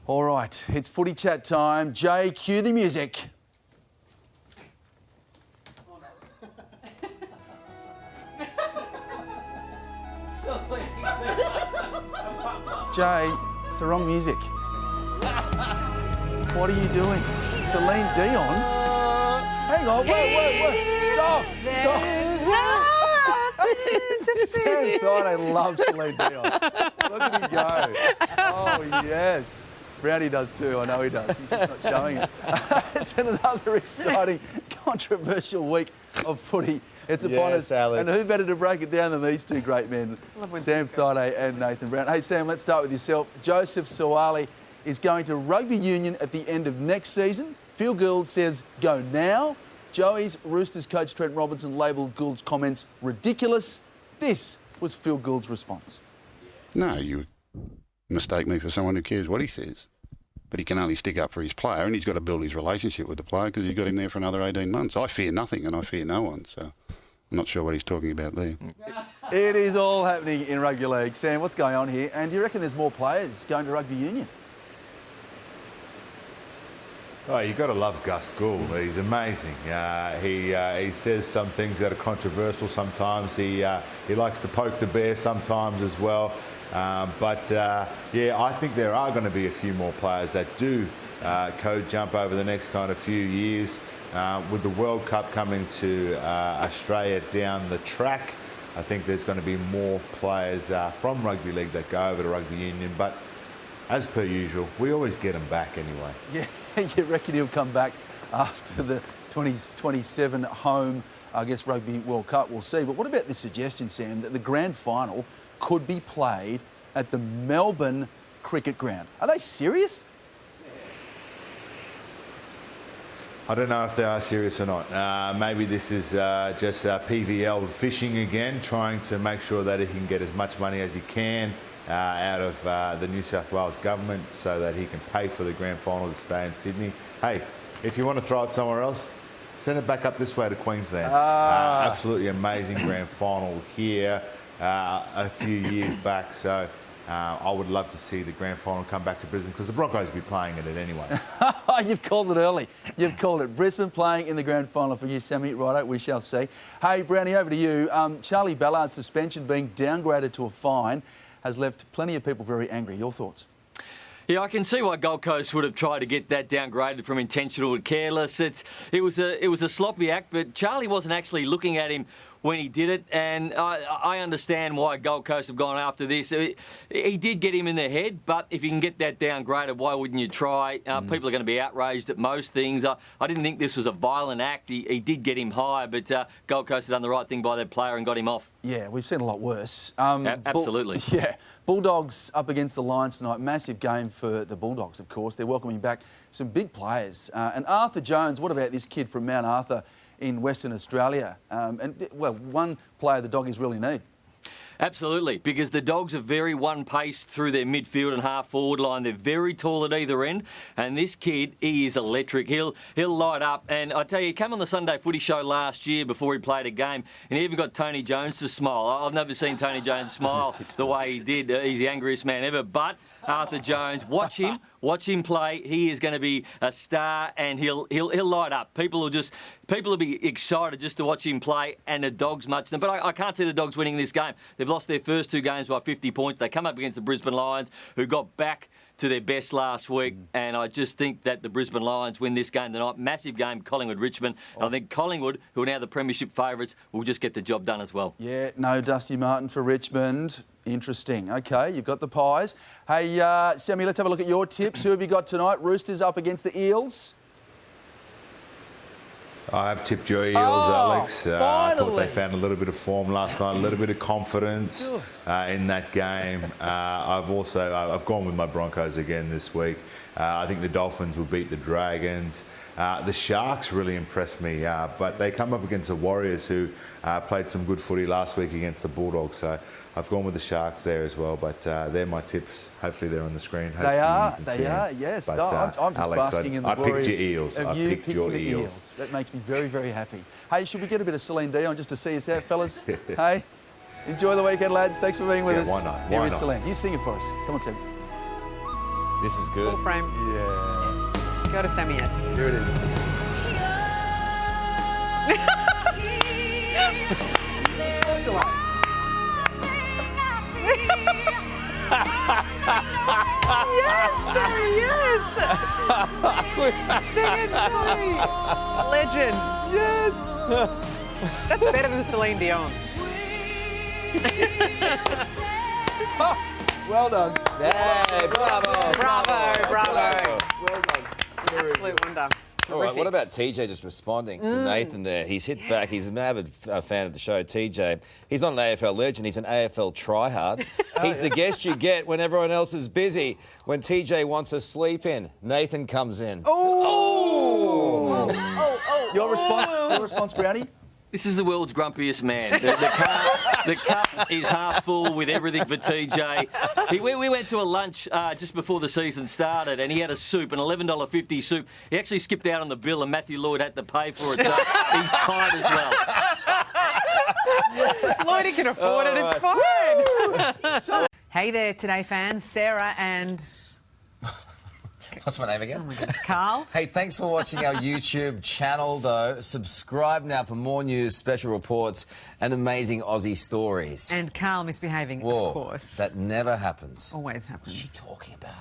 All right, it's footy chat time. Jay, cue the music. Jay, it's the wrong music. What are you doing? Celine Dion? Hang on, wait. Stop. Sam Thaiday loves Celine Dion. Look at him go. Oh, yes. Brownie does too, I know he does. He's just not showing it. It's another exciting, controversial week of footy. It's upon us. Alex. And who better to break it down than these two great men, Sam Thaiday and Nathan Brown. Hey, Sam, let's start with yourself. Joseph Sawali is going to rugby union at the end of next season. Phil Gould says go now. Joey's Roosters coach Trent Robinson labelled Gould's comments ridiculous. This was Phil Gould's response. No, you mistake me for someone who cares what he says. But he can only stick up for his player, and he's got to build his relationship with the player because he's got him there for another 18 months. I fear nothing and I fear no one, so I'm not sure what he's talking about there. It is all happening in rugby league. Sam, what's going on here? And do you reckon there's more players going to rugby union? Oh, you've got to love Gus Gould. He's amazing. He says some things that are controversial sometimes. He likes to poke the bear sometimes as well. Yeah, I think there are going to be a few more players that do code jump over the next kind of few years. With the World Cup coming to Australia down the track, I think there's going to be more players from rugby league that go over to rugby union. But as per usual, we always get them back anyway. Yeah, you reckon he'll come back after the 2027 home, I guess, Rugby World Cup? We'll see. But what about this suggestion, Sam, that the grand final could be played at the Melbourne Cricket Ground? Are they serious? I don't know if they are serious or not. Maybe this is just PVL fishing again, trying to make sure that he can get as much money as he can out of the New South Wales government so that he can pay for the grand final to stay in Sydney. Hey, if you want to throw it somewhere else, send it back up this way to Queensland. Absolutely amazing grand final here a few years back. So I would love to see the grand final come back to Brisbane because the Broncos will be playing in it anyway. You've called it early. You've called it. Brisbane playing in the grand final for you, Sammy. Righto, we shall see. Hey, Brownie, over to you. Charlie Ballard's suspension being downgraded to a fine has left plenty of people very angry. Your thoughts? Yeah, I can see why Gold Coast would have tried to get that downgraded from intentional to careless. It was a sloppy act, but Charlie wasn't actually looking at him when he did it, and I understand why Gold Coast have gone after this. He did get him in the head, but if you can get that downgraded, why wouldn't you try? People are going to be outraged at most things. I didn't think this was a violent act. He did get him higher, but Gold Coast had done the right thing by their player and got him off. Yeah, we've seen a lot worse. Absolutely. Bulldogs up against the Lions tonight. Massive game for the Bulldogs, of course. They're welcoming back some big players. And Arthur Jones, what about this kid from Mount Arthur in Western Australia? One player the Doggies really need. Absolutely, because the Dogs are very one-paced through their midfield and half-forward line. They're very tall at either end, and this kid, he is electric. He'll light up. And I tell you, he came on the Sunday Footy Show last year before he played a game, and he even got Tony Jones to smile. I've never seen Tony Jones smile the way he did. He's the angriest man ever. But Arthur Jones, watch him play. He is going to be a star, and he'll light up. People will be excited just to watch him play, and the Dogs much them. But I can't see the Dogs winning this game. They've lost their first two games by 50 points. They come up against the Brisbane Lions, who got back to their best last week, and I just think that the Brisbane Lions win this game tonight. Massive game, Collingwood-Richmond. And I think Collingwood, who are now the premiership favourites, will just get the job done as well. Yeah, no Dusty Martin for Richmond. Interesting. OK, you've got the Pies. Hey, Sammy, let's have a look at your tips. Who have you got tonight? Roosters up against the Eels. I have tipped your Eels, Alex. I thought they finally. found a little bit of form last night, a little bit of confidence in that game. I've gone with my Broncos again this week. I think the Dolphins will beat the Dragons. The Sharks really impressed me, but they come up against the Warriors, who played some good footy last week against the Bulldogs. So I've gone with the Sharks there as well, but they're my tips. Hopefully they're on the screen. They are, yes. But, I'm just Alex, basking in the glory. I picked your Eels. I picked your Eels. That makes me very, very happy. Hey, should we get a bit of Celine Dion just to see us out, fellas? Hey, enjoy the weekend, lads. Thanks for being with us. Why not? Here is Celine. You sing it for us. Come on, Sam. This is good. Full frame. Yeah. Go to Sammy S. Here it is. Yes! Sing it, Sammy. Legend. Yes. That's better than Celine Dion. Well done. Hey, bravo. Bravo. Well done. Absolute wonder. All right, what about TJ just responding to Nathan there? He's hit back. He's an avid fan of the show, TJ. He's not an AFL legend. He's an AFL tryhard. He's the guest you get when everyone else is busy. When TJ wants a sleep in, Nathan comes in. Your response, Brownie? This is the world's grumpiest man. The cup is half full with everything for TJ. We went to a lunch just before the season started, and he had a soup, an $11.50 soup. He actually skipped out on the bill, and Matthew Lloyd had to pay for it, so he's tight as well. Lloydie can afford it, it's fine. Hey there, Today fans. Sarah and What's my name again? Carl. Hey, thanks for watching our YouTube channel, though. Subscribe now for more news, special reports, and amazing Aussie stories. And Carl misbehaving, Whoa, of course. that never happens. Always happens. What's she talking about?